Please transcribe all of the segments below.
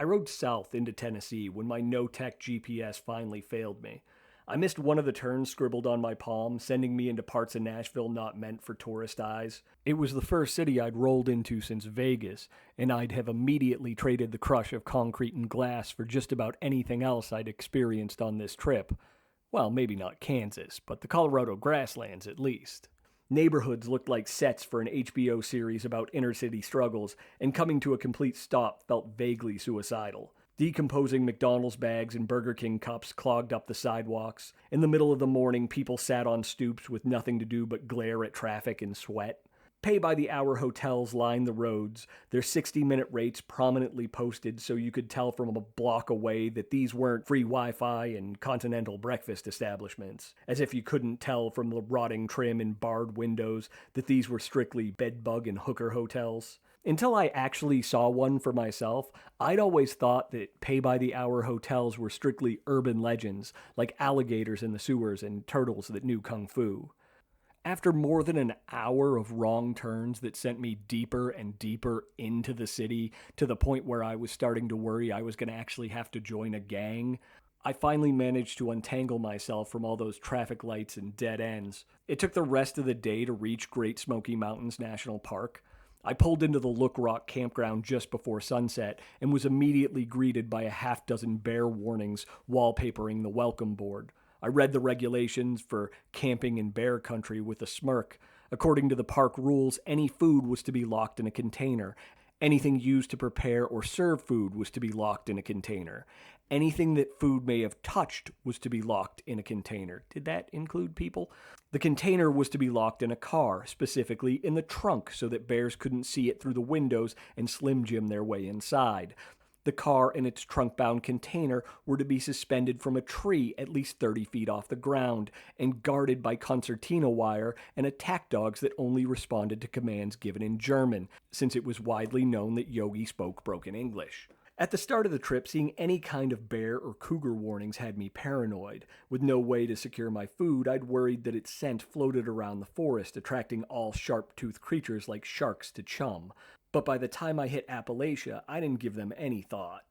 I rode south into Tennessee when my no-tech GPS finally failed me. I missed one of the turns scribbled on my palm, sending me into parts of Nashville not meant for tourist eyes. It was the first city I'd rolled into since Vegas, and I'd have immediately traded the crush of concrete and glass for just about anything else I'd experienced on this trip. Well, maybe not Kansas, but the Colorado grasslands at least. Neighborhoods looked like sets for an HBO series about inner-city struggles, and coming to a complete stop felt vaguely suicidal. Decomposing McDonald's bags and Burger King cups clogged up the sidewalks. In the middle of the morning, people sat on stoops with nothing to do but glare at traffic and sweat. Pay-by-the-hour hotels lined the roads, their 60-minute rates prominently posted so you could tell from a block away that these weren't free Wi-Fi and continental breakfast establishments, as if you couldn't tell from the rotting trim and barred windows that these were strictly bedbug and hooker hotels. Until I actually saw one for myself, I'd always thought that pay-by-the-hour hotels were strictly urban legends, like alligators in the sewers and turtles that knew kung fu. After more than an hour of wrong turns that sent me deeper and deeper into the city, to the point where I was starting to worry I was going to actually have to join a gang, I finally managed to untangle myself from all those traffic lights and dead ends. It took the rest of the day to reach Great Smoky Mountains National Park. I pulled into the Look Rock campground just before sunset and was immediately greeted by a half-dozen bear warnings wallpapering the welcome board. I read the regulations for camping in bear country with a smirk. According to the park rules, any food was to be locked in a container. Anything used to prepare or serve food was to be locked in a container. Anything that food may have touched was to be locked in a container. Did that include people? The container was to be locked in a car, specifically in the trunk, so that bears couldn't see it through the windows and Slim Jim their way inside. The car and its trunk-bound container were to be suspended from a tree at least 30 feet off the ground and guarded by concertina wire and attack dogs that only responded to commands given in German, since it was widely known that Yogi spoke broken English. At the start of the trip, seeing any kind of bear or cougar warnings had me paranoid. With no way to secure my food, I'd worried that its scent floated around the forest, attracting all sharp-toothed creatures like sharks to chum. But by the time I hit Appalachia, I didn't give them any thought.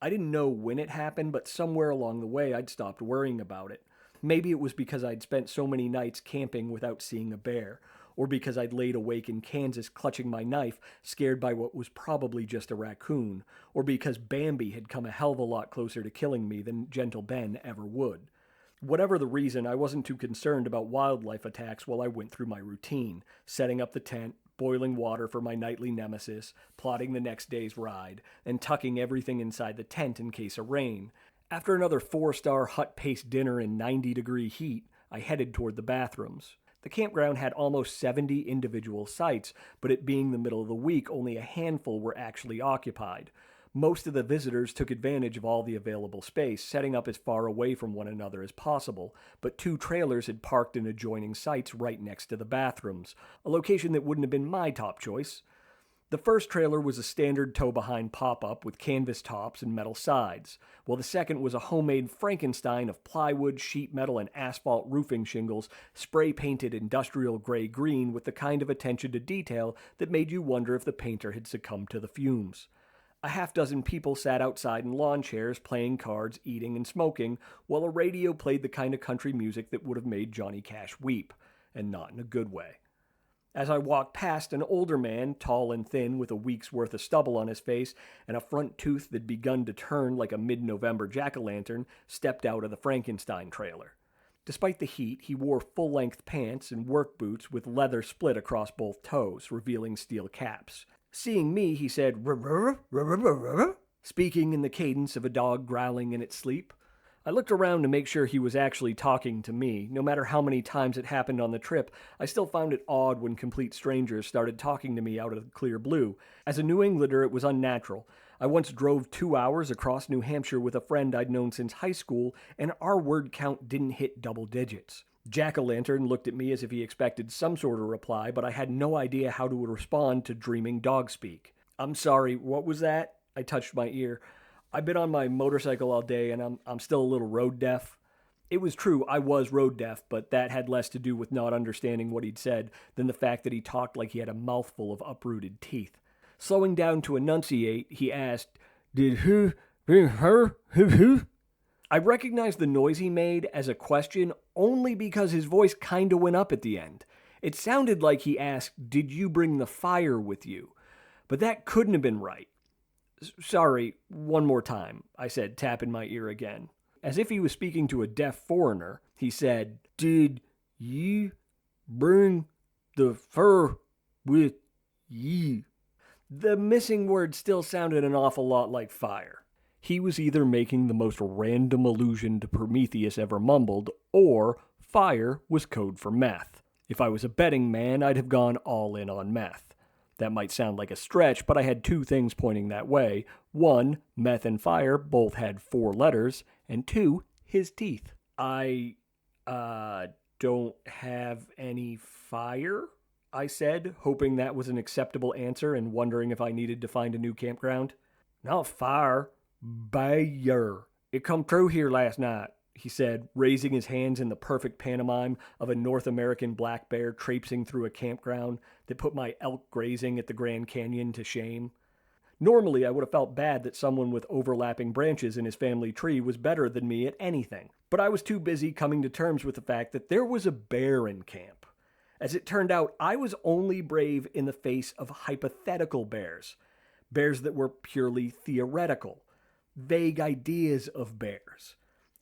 I didn't know when it happened, but somewhere along the way I'd stopped worrying about it. Maybe it was because I'd spent so many nights camping without seeing a bear, or because I'd laid awake in Kansas clutching my knife, scared by what was probably just a raccoon, or because Bambi had come a hell of a lot closer to killing me than Gentle Ben ever would. Whatever the reason, I wasn't too concerned about wildlife attacks while I went through my routine, setting up the tent, boiling water for my nightly nemesis, plotting the next day's ride, and tucking everything inside the tent in case of rain. After another 4-star hut-paced dinner in 90-degree heat, I headed toward the bathrooms. The campground had almost 70 individual sites, but it being the middle of the week, only a handful were actually occupied. Most of the visitors took advantage of all the available space, setting up as far away from one another as possible, but 2 trailers had parked in adjoining sites right next to the bathrooms, a location that wouldn't have been my top choice. The first trailer was a standard tow-behind pop-up with canvas tops and metal sides, while the second was a homemade Frankenstein of plywood, sheet metal, and asphalt roofing shingles, spray-painted industrial gray-green with the kind of attention to detail that made you wonder if the painter had succumbed to the fumes. A half-dozen people sat outside in lawn chairs playing cards, eating, and smoking, while a radio played the kind of country music that would have made Johnny Cash weep, and not in a good way. As I walked past, an older man, tall and thin, with a week's worth of stubble on his face and a front tooth that'd begun to turn like a mid-November jack-o'-lantern, stepped out of the Frankenstein trailer. Despite the heat, he wore full-length pants and work boots with leather split across both toes, revealing steel caps. Seeing me, he said, "Ruh-ruh, ruh-ruh, ruh-ruh," speaking in the cadence of a dog growling in its sleep. I looked around to make sure he was actually talking to me. No matter how many times it happened on the trip, I still found it odd when complete strangers started talking to me out of the clear blue. As a New Englander, it was unnatural. I once drove 2 hours across New Hampshire with a friend I'd known since high school, and our word count didn't hit double digits. Jack-o'-lantern looked at me as if he expected some sort of reply, but I had no idea how to respond to dreaming dog speak. "I'm sorry, what was that?" I touched my ear. "I've been on my motorcycle all day, and I'm still a little road deaf." It was true, I was road deaf, but that had less to do with not understanding what he'd said than the fact that he talked like he had a mouthful of uprooted teeth. Slowing down to enunciate, he asked, Did who bring her? Who? I recognized the noise he made as a question only because his voice kinda went up at the end. It sounded like he asked, "Did you bring the fire with you?" But that couldn't have been right. Sorry, one more time, I said, tapping my ear again. As if he was speaking to a deaf foreigner, he said, "Did you bring the fur with you?" The missing word still sounded an awful lot like fire. He was either making the most random allusion to Prometheus ever mumbled, or fire was code for meth. If I was a betting man, I'd have gone all in on meth. That might sound like a stretch, but I had two things pointing that way. One, meth and fire both had 4 letters, and 2, his teeth. I, don't have any fire? I said, hoping that was an acceptable answer and wondering if I needed to find a new campground. Not fire, bear. It come through here last night, he said, raising his hands in the perfect pantomime of a North American black bear traipsing through a campground that put my elk grazing at the Grand Canyon to shame. Normally, I would have felt bad that someone with overlapping branches in his family tree was better than me at anything, but I was too busy coming to terms with the fact that there was a bear in camp. As it turned out, I was only brave in the face of hypothetical bears. Bears that were purely theoretical. Vague ideas of bears.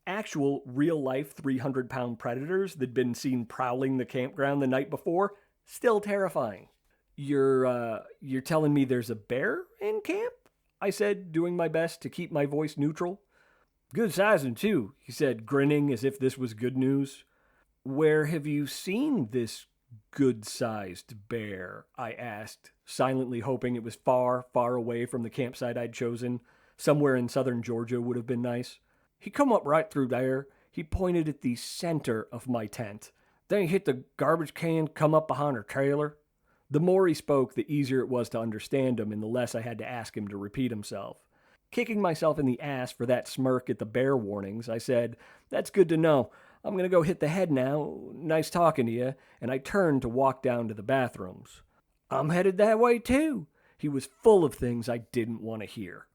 Actual, real-life 300-pound predators that'd been seen prowling the campground the night before, still terrifying. You're telling me there's a bear in camp? I said, doing my best to keep my voice neutral. Good sizing, too, he said, grinning as if this was good news. Where have you seen this good-sized bear? I asked, silently hoping it was far, far away from the campsite I'd chosen. Somewhere in southern Georgia would have been nice. He come up right through there. He pointed at the center of my tent. Then he hit the garbage can, come up behind her trailer. The more he spoke, the easier it was to understand him, and the less I had to ask him to repeat himself. Kicking myself in the ass for that smirk at the bear warnings, I said, "That's good to know. I'm going to go hit the head now. Nice talking to you." And I turned to walk down to the bathrooms. "I'm headed that way too." He was full of things I didn't want to hear.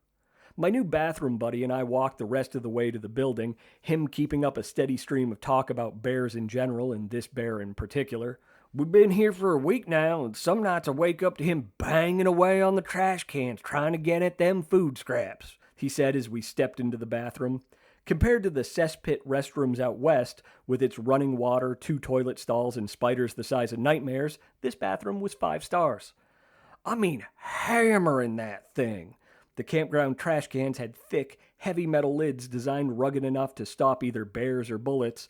My new bathroom buddy and I walked the rest of the way to the building, him keeping up a steady stream of talk about bears in general and this bear in particular. "We've been here for a week now, and some nights I wake up to him banging away on the trash cans trying to get at them food scraps," he said as we stepped into the bathroom. Compared to the cesspit restrooms out west, with its running water, 2 toilet stalls, and spiders the size of nightmares, this bathroom was 5 stars. I mean, hammering that thing. The campground trash cans had thick, heavy metal lids designed rugged enough to stop either bears or bullets.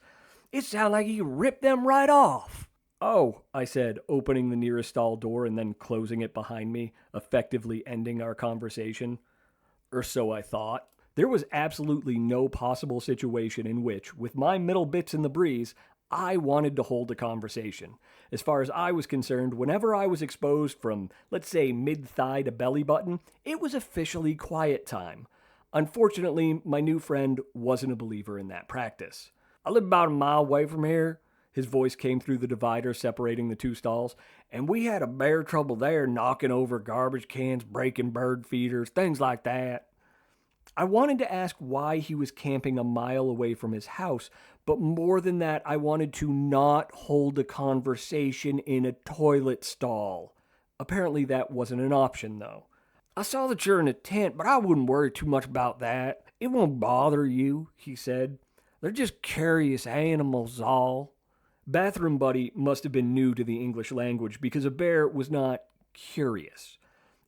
It sounded like you ripped them right off. "Oh," I said, opening the nearest stall door and then closing it behind me, effectively ending our conversation. Or so I thought. There was absolutely no possible situation in which, with my middle bits in the breeze, I wanted to hold a conversation. As far as I was concerned, whenever I was exposed from, let's say, mid-thigh to belly button, it was officially quiet time. Unfortunately, my new friend wasn't a believer in that practice. "I live about a mile away from here." His voice came through the divider separating the 2 stalls. "And we had a bear trouble there, knocking over garbage cans, breaking bird feeders, things like that." I wanted to ask why he was camping a mile away from his house, but more than that, I wanted to not hold a conversation in a toilet stall. Apparently that wasn't an option, though. "I saw that you're in a tent, but I wouldn't worry too much about that. It won't bother you," he said. "They're just curious animals, all." Bathroom buddy must have been new to the English language because a bear was not curious.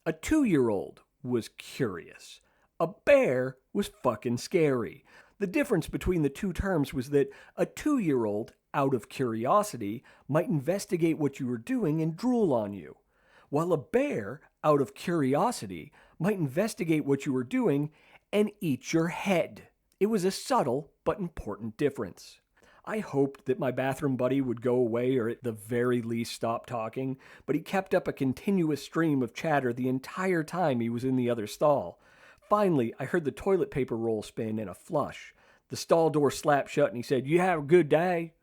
A 2-year-old was curious. A bear was fucking scary. The difference between the two terms was that a 2-year-old, out of curiosity, might investigate what you were doing and drool on you, while a bear, out of curiosity, might investigate what you were doing and eat your head. It was a subtle but important difference. I hoped that my bathroom buddy would go away or at the very least stop talking, but he kept up a continuous stream of chatter the entire time he was in the other stall. Finally, I heard the toilet paper roll spin and a flush. The stall door slapped shut and he said, "You have a good day."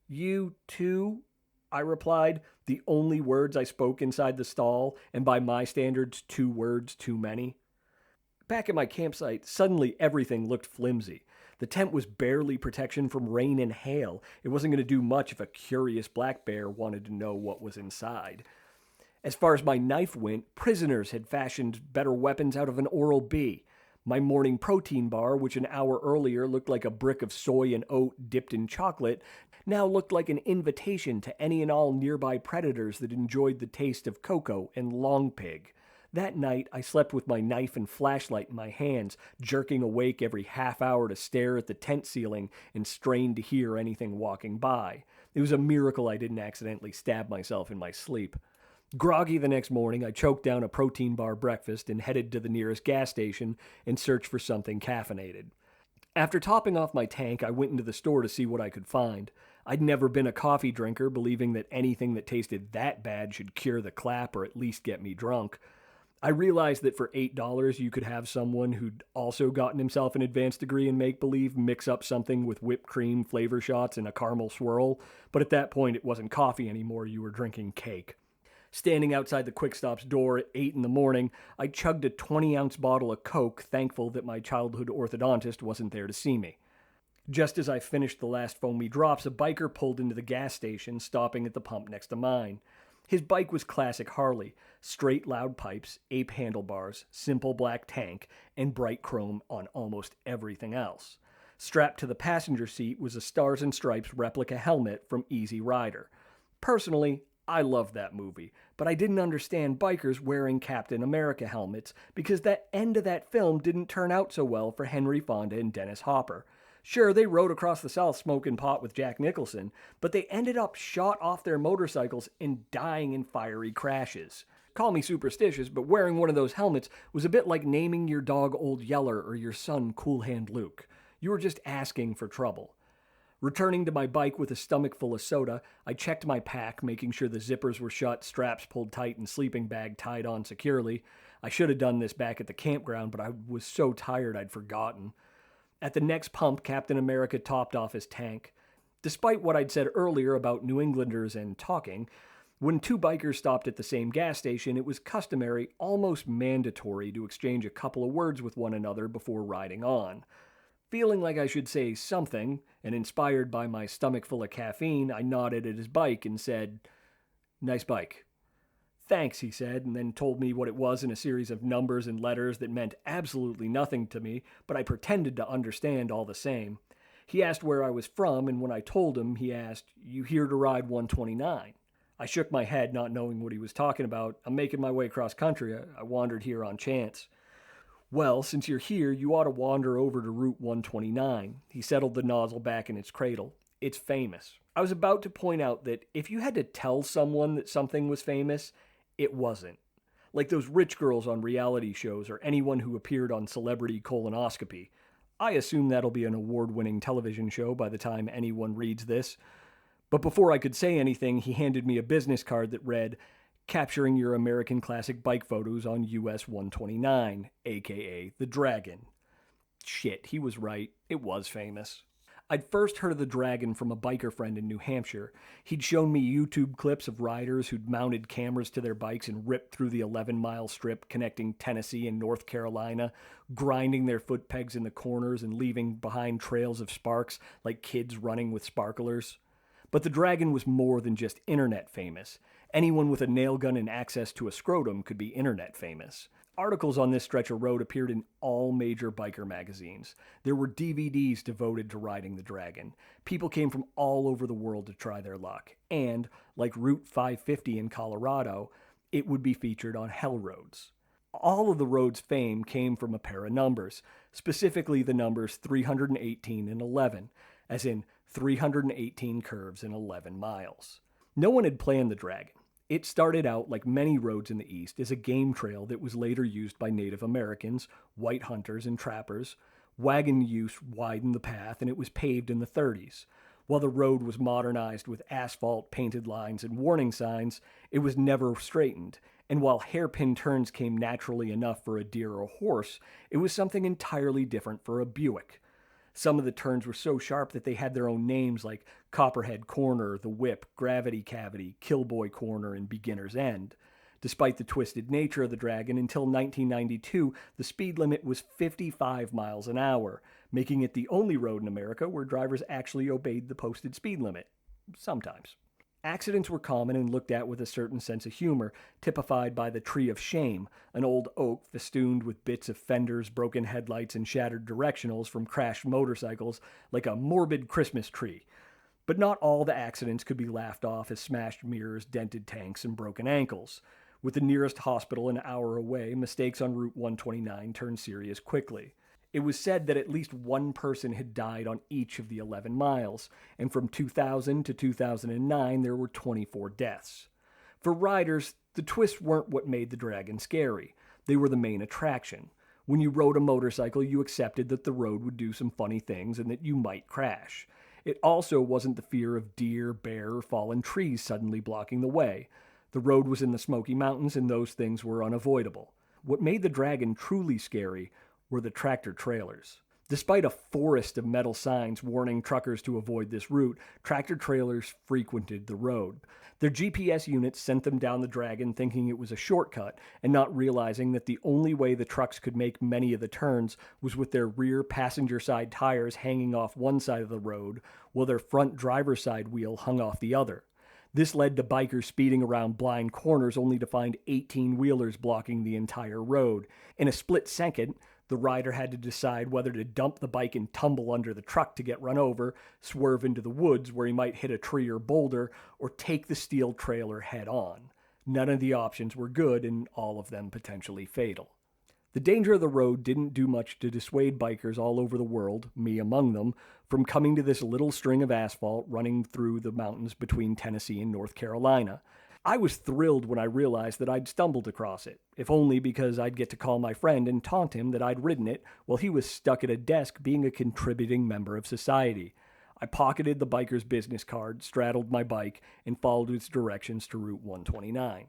"You too?" I replied, the only words I spoke inside the stall, and by my standards, 2 words too many. Back at my campsite, suddenly everything looked flimsy. The tent was barely protection from rain and hail. It wasn't going to do much if a curious black bear wanted to know what was inside. As far as my knife went, prisoners had fashioned better weapons out of an Oral-B. My morning protein bar, which an hour earlier looked like a brick of soy and oat dipped in chocolate, now looked like an invitation to any and all nearby predators that enjoyed the taste of cocoa and long pig. That night, I slept with my knife and flashlight in my hands, jerking awake every half hour to stare at the tent ceiling and strain to hear anything walking by. It was a miracle I didn't accidentally stab myself in my sleep. Groggy the next morning, I choked down a protein bar breakfast and headed to the nearest gas station and searched for something caffeinated. After topping off my tank, I went into the store to see what I could find. I'd never been a coffee drinker, believing that anything that tasted that bad should cure the clap or at least get me drunk. I realized that for $8 you could have someone who'd also gotten himself an advanced degree in make-believe mix up something with whipped cream, flavor shots, and a caramel swirl, but at that point it wasn't coffee anymore, you were drinking cake. Standing outside the Quick Stop's door at 8 in the morning, I chugged a 20-ounce bottle of Coke, thankful that my childhood orthodontist wasn't there to see me. Just as I finished the last foamy drops, a biker pulled into the gas station, stopping at the pump next to mine. His bike was classic Harley, straight loud pipes, ape handlebars, simple black tank, and bright chrome on almost everything else. Strapped to the passenger seat was a Stars and Stripes replica helmet from Easy Rider. Personally, I loved that movie, but I didn't understand bikers wearing Captain America helmets because that end of that film didn't turn out so well for Henry Fonda and Dennis Hopper. Sure, they rode across the South smoking pot with Jack Nicholson, but they ended up shot off their motorcycles and dying in fiery crashes. Call me superstitious, but wearing one of those helmets was a bit like naming your dog Old Yeller or your son Cool Hand Luke. You were just asking for trouble. Returning to my bike with a stomach full of soda, I checked my pack, making sure the zippers were shut, straps pulled tight, and sleeping bag tied on securely. I should have done this back at the campground, but I was so tired I'd forgotten. At the next pump, Captain America topped off his tank. Despite what I'd said earlier about New Englanders and talking, when two bikers stopped at the same gas station, it was customary, almost mandatory, to exchange a couple of words with one another before riding on. Feeling like I should say something, and inspired by my stomach full of caffeine, I nodded at his bike and said, "Nice bike." "Thanks," he said, and then told me what it was in a series of numbers and letters that meant absolutely nothing to me, but I pretended to understand all the same. He asked where I was from, and when I told him, he asked, "You here to ride 129? I shook my head, not knowing what he was talking about. "I'm making my way cross country. I wandered here on chance." "Well, since you're here, you ought to wander over to Route 129. He settled the nozzle back in its cradle. "It's famous." I was about to point out that if you had to tell someone that something was famous, it wasn't. Like those rich girls on reality shows or anyone who appeared on Celebrity Colonoscopy. I assume that'll be an award-winning television show by the time anyone reads this. But before I could say anything, he handed me a business card that read, "Capturing your American classic bike photos on US 129, aka the Dragon." Shit, he was right. It was famous. I'd first heard of the Dragon from a biker friend in New Hampshire. He'd shown me YouTube clips of riders who'd mounted cameras to their bikes and ripped through the 11-mile strip connecting Tennessee and North Carolina, grinding their foot pegs in the corners and leaving behind trails of sparks like kids running with sparklers. But the Dragon was more than just internet famous. Anyone with a nail gun and access to a scrotum could be internet famous. Articles on this stretch of road appeared in all major biker magazines. There were DVDs devoted to riding the Dragon. People came from all over the world to try their luck. And, like Route 550 in Colorado, it would be featured on hell roads. All of the road's fame came from a pair of numbers, specifically the numbers 318 and 11, as in 318 curves in 11 miles. No one had planned the Dragon. It started out, like many roads in the East, as a game trail that was later used by Native Americans, white hunters, and trappers. Wagon use widened the path, and it was paved in the 30s. While the road was modernized with asphalt, painted lines, and warning signs, it was never straightened. And while hairpin turns came naturally enough for a deer or horse, it was something entirely different for a Buick. Some of the turns were so sharp that they had their own names like Copperhead Corner, The Whip, Gravity Cavity, Killboy Corner, and Beginner's End. Despite the twisted nature of the Dragon, until 1992, the speed limit was 55 miles an hour, making it the only road in America where drivers actually obeyed the posted speed limit. Sometimes. Accidents were common and looked at with a certain sense of humor, typified by the Tree of Shame, an old oak festooned with bits of fenders, broken headlights, and shattered directionals from crashed motorcycles, like a morbid Christmas tree. But not all the accidents could be laughed off as smashed mirrors, dented tanks, and broken ankles. With the nearest hospital an hour away, mistakes on Route 129 turned serious quickly. It was said that at least one person had died on each of the 11 miles, and from 2000 to 2009 there were 24 deaths. For riders, the twists weren't what made the Dragon scary. They were the main attraction. When you rode a motorcycle, you accepted that the road would do some funny things and that you might crash. It also wasn't the fear of deer, bear, or fallen trees suddenly blocking the way. The road was in the Smoky Mountains, and those things were unavoidable. What made the Dragon truly scary were the tractor trailers. Despite a forest of metal signs warning truckers to avoid this route, tractor trailers frequented the road. Their GPS units sent them down the Dragon thinking it was a shortcut, and not realizing that the only way the trucks could make many of the turns was with their rear passenger side tires hanging off one side of the road, while their front driver's side wheel hung off the other. This led to bikers speeding around blind corners only to find 18-wheelers blocking the entire road. In a split second, the rider had to decide whether to dump the bike and tumble under the truck to get run over, swerve into the woods where he might hit a tree or boulder, or take the steel trailer head on. None of the options were good, and all of them potentially fatal. The danger of the road didn't do much to dissuade bikers all over the world, me among them, from coming to this little string of asphalt running through the mountains between Tennessee and North Carolina. I was thrilled when I realized that I'd stumbled across it, if only because I'd get to call my friend and taunt him that I'd ridden it while he was stuck at a desk being a contributing member of society. I pocketed the biker's business card, straddled my bike, and followed its directions to Route 129.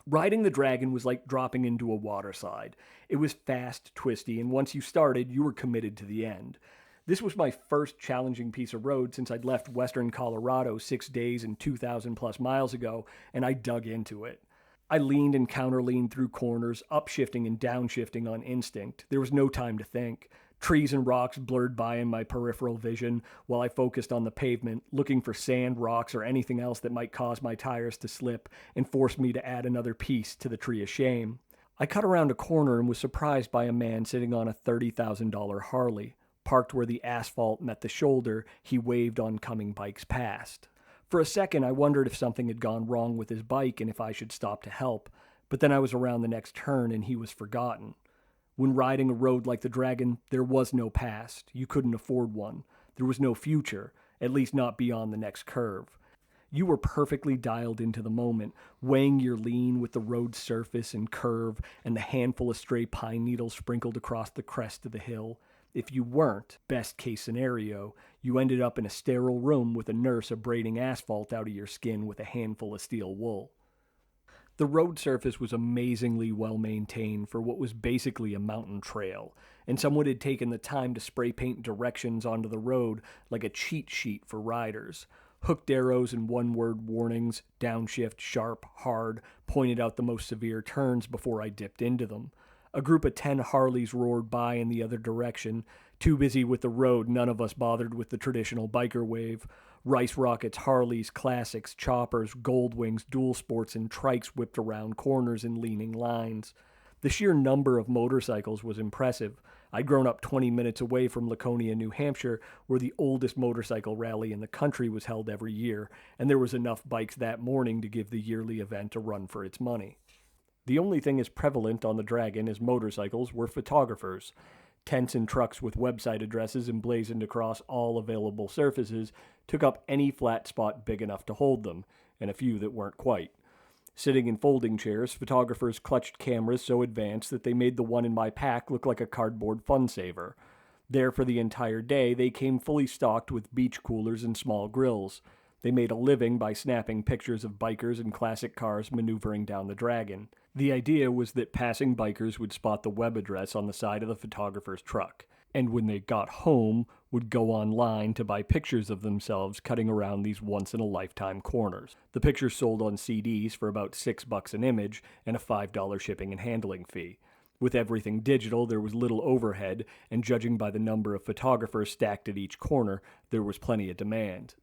Riding the Dragon was like dropping into a water slide. It was fast, twisty, and once you started, you were committed to the end. This was my first challenging piece of road since I'd left western Colorado 6 days and 2,000 plus miles ago, and I dug into it. I leaned and counterleaned through corners, upshifting and downshifting on instinct. There was no time to think. Trees and rocks blurred by in my peripheral vision while I focused on the pavement, looking for sand, rocks, or anything else that might cause my tires to slip and force me to add another piece to the Tree of Shame. I cut around a corner and was surprised by a man sitting on a $30,000 Harley. Parked where the asphalt met the shoulder, he waved oncoming bikes past. For a second, I wondered if something had gone wrong with his bike and if I should stop to help, but then I was around the next turn and he was forgotten. When riding a road like the Dragon, there was no past. You couldn't afford one. There was no future, at least not beyond the next curve. You were perfectly dialed into the moment, weighing your lean with the road's surface and curve and the handful of stray pine needles sprinkled across the crest of the hill. If you weren't, best case scenario, you ended up in a sterile room with a nurse abrading asphalt out of your skin with a handful of steel wool. The road surface was amazingly well maintained for what was basically a mountain trail, and someone had taken the time to spray paint directions onto the road like a cheat sheet for riders. Hooked arrows and one-word warnings, downshift, sharp, hard, pointed out the most severe turns before I dipped into them. A group of 10 Harleys roared by in the other direction. Too busy with the road, none of us bothered with the traditional biker wave. Rice Rockets, Harleys, Classics, Choppers, Goldwings, Dual Sports, and Trikes whipped around corners in leaning lines. The sheer number of motorcycles was impressive. I'd grown up 20 minutes away from Laconia, New Hampshire, where the oldest motorcycle rally in the country was held every year, and there was enough bikes that morning to give the yearly event a run for its money. The only thing as prevalent on the Dragon as motorcycles were photographers. Tents and trucks with website addresses emblazoned across all available surfaces took up any flat spot big enough to hold them, and a few that weren't quite. Sitting in folding chairs, photographers clutched cameras so advanced that they made the one in my pack look like a cardboard fun-saver. There for the entire day, they came fully stocked with beach coolers and small grills. They made a living by snapping pictures of bikers and classic cars maneuvering down the Dragon. The idea was that passing bikers would spot the web address on the side of the photographer's truck. and when they got home, would go online to buy pictures of themselves cutting around these once-in-a-lifetime corners. The pictures sold on CDs for about $6 an image and a $5 shipping and handling fee. With everything digital, there was little overhead, and judging by the number of photographers stacked at each corner, there was plenty of demand.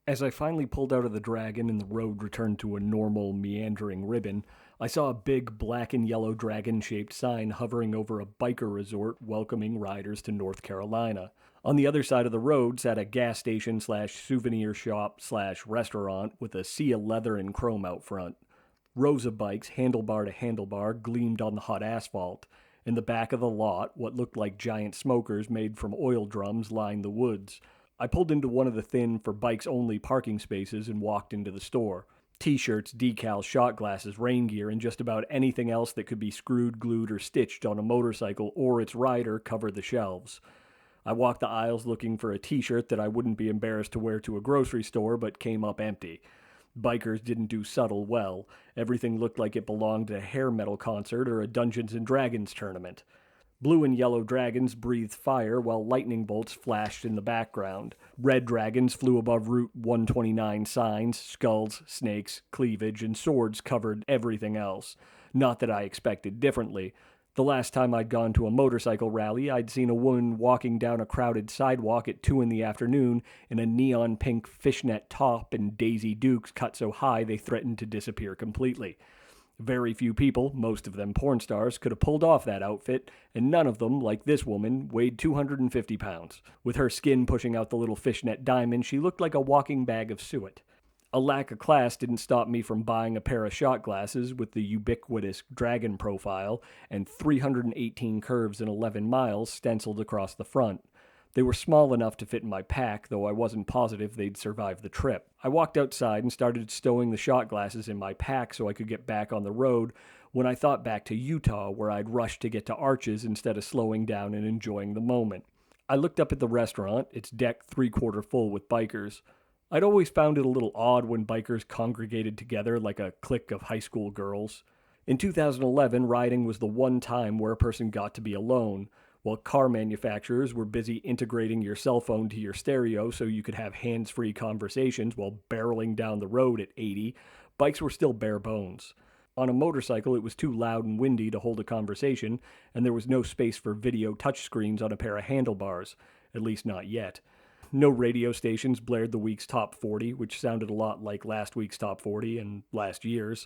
As I finally pulled out of the Dragon and the road returned to a normal, meandering ribbon, I saw a big black and yellow dragon-shaped sign hovering over a biker resort welcoming riders to North Carolina. On the other side of the road sat a gas station / souvenir shop / restaurant with a sea of leather and chrome out front. Rows of bikes, handlebar to handlebar, gleamed on the hot asphalt. In the back of the lot, what looked like giant smokers made from oil drums lined the woods. I pulled into one of the thin, for bikes-only parking spaces and walked into the store. T-shirts, decals, shot glasses, rain gear, and just about anything else that could be screwed, glued, or stitched on a motorcycle or its rider covered the shelves. I walked the aisles looking for a T-shirt that I wouldn't be embarrassed to wear to a grocery store, but came up empty. Bikers didn't do subtle well. Everything looked like it belonged to a hair metal concert or a Dungeons & Dragons tournament. Blue and yellow dragons breathed fire while lightning bolts flashed in the background. Red dragons flew above Route 129 signs, skulls, snakes, cleavage, and swords covered everything else. Not that I expected differently. The last time I'd gone to a motorcycle rally, I'd seen a woman walking down a crowded sidewalk at 2 p.m. in a neon pink fishnet top and Daisy Dukes cut so high they threatened to disappear completely. Very few people, most of them porn stars, could have pulled off that outfit, and none of them, like this woman, weighed 250 pounds. With her skin pushing out the little fishnet diamond, she looked like a walking bag of suet. A lack of class didn't stop me from buying a pair of shot glasses with the ubiquitous dragon profile and 318 curves in 11 miles stenciled across the front. They were small enough to fit in my pack, though I wasn't positive they'd survive the trip. I walked outside and started stowing the shot glasses in my pack so I could get back on the road when I thought back to Utah, where I'd rushed to get to Arches instead of slowing down and enjoying the moment. I looked up at the restaurant, its deck 3/4 full with bikers. I'd always found it a little odd when bikers congregated together like a clique of high school girls. In 2011, riding was the one time where a person got to be alone. While car manufacturers were busy integrating your cell phone to your stereo so you could have hands-free conversations while barreling down the road at 80, bikes were still bare bones. On a motorcycle, it was too loud and windy to hold a conversation, and there was no space for video touchscreens on a pair of handlebars, at least not yet. No radio stations blared the week's top 40, which sounded a lot like last week's top 40 and last year's.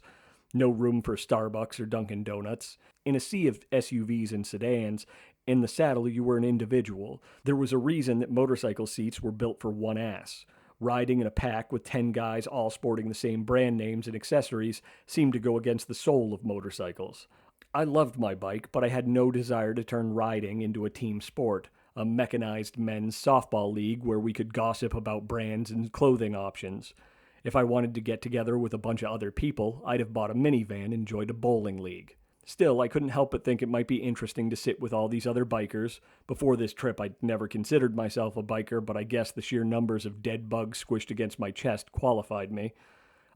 No room for Starbucks or Dunkin' Donuts. In a sea of SUVs and sedans, in the saddle, you were an individual. There was a reason that motorcycle seats were built for one ass. Riding in a pack with 10 guys all sporting the same brand names and accessories seemed to go against the soul of motorcycles. I loved my bike, but I had no desire to turn riding into a team sport, a mechanized men's softball league where we could gossip about brands and clothing options. If I wanted to get together with a bunch of other people, I'd have bought a minivan and joined a bowling league. Still, I couldn't help but think it might be interesting to sit with all these other bikers. Before this trip, I'd never considered myself a biker, but I guess the sheer numbers of dead bugs squished against my chest qualified me.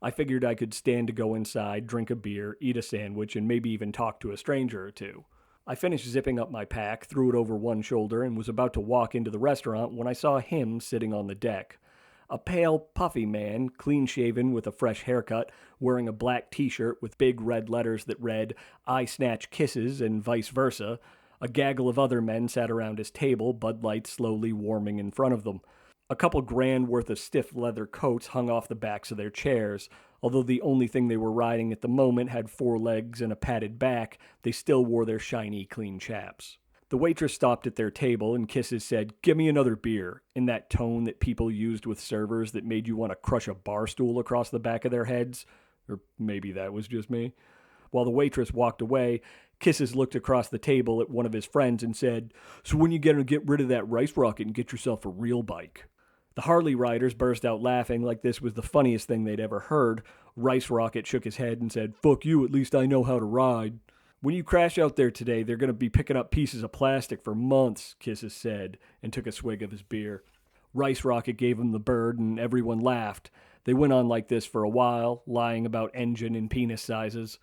I figured I could stand to go inside, drink a beer, eat a sandwich, and maybe even talk to a stranger or two. I finished zipping up my pack, threw it over one shoulder, and was about to walk into the restaurant when I saw him sitting on the deck. A pale, puffy man, clean-shaven with a fresh haircut, wearing a black t-shirt with big red letters that read, "I snatch kisses," and vice versa. A gaggle of other men sat around his table, Bud Light slowly warming in front of them. A couple grand worth of stiff leather coats hung off the backs of their chairs. Although the only thing they were riding at the moment had 4 legs and a padded back, they still wore their shiny, clean chaps. The waitress stopped at their table and Kisses said, "Give me another beer," in that tone that people used with servers that made you want to crush a bar stool across the back of their heads. Or maybe that was just me. While the waitress walked away, Kisses looked across the table at one of his friends and said, "So when you gonna get rid of that rice rocket and get yourself a real bike?" The Harley riders burst out laughing like this was the funniest thing they'd ever heard. Rice Rocket shook his head and said, "Fuck you, at least I know how to ride." "When you crash out there today, they're going to be picking up pieces of plastic for months," Kisses said, and took a swig of his beer. Rice Rocket gave him the bird, and everyone laughed. They went on like this for a while, lying about engine and penis sizes.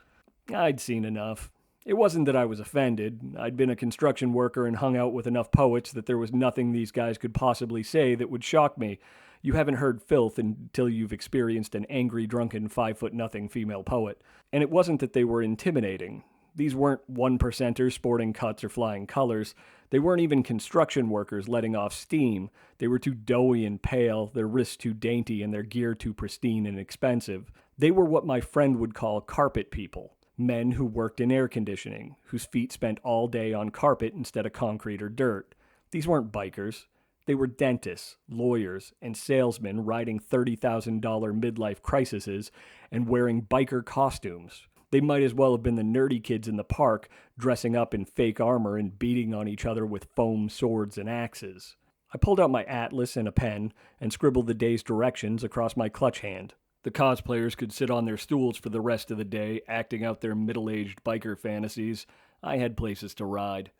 I'd seen enough. It wasn't that I was offended. I'd been a construction worker and hung out with enough poets that there was nothing these guys could possibly say that would shock me. You haven't heard filth until you've experienced an angry, drunken, 5'0" female poet. And it wasn't that they were intimidating. These weren't one-percenters sporting cuts or flying colors. They weren't even construction workers letting off steam. They were too doughy and pale, their wrists too dainty, and their gear too pristine and expensive. They were what my friend would call carpet people. Men who worked in air conditioning, whose feet spent all day on carpet instead of concrete or dirt. These weren't bikers. They were dentists, lawyers, and salesmen riding $30,000 midlife crises and wearing biker costumes. They might as well have been the nerdy kids in the park, dressing up in fake armor and beating on each other with foam swords and axes. I pulled out my atlas and a pen and scribbled the day's directions across my clutch hand. The cosplayers could sit on their stools for the rest of the day, acting out their middle-aged biker fantasies. I had places to ride.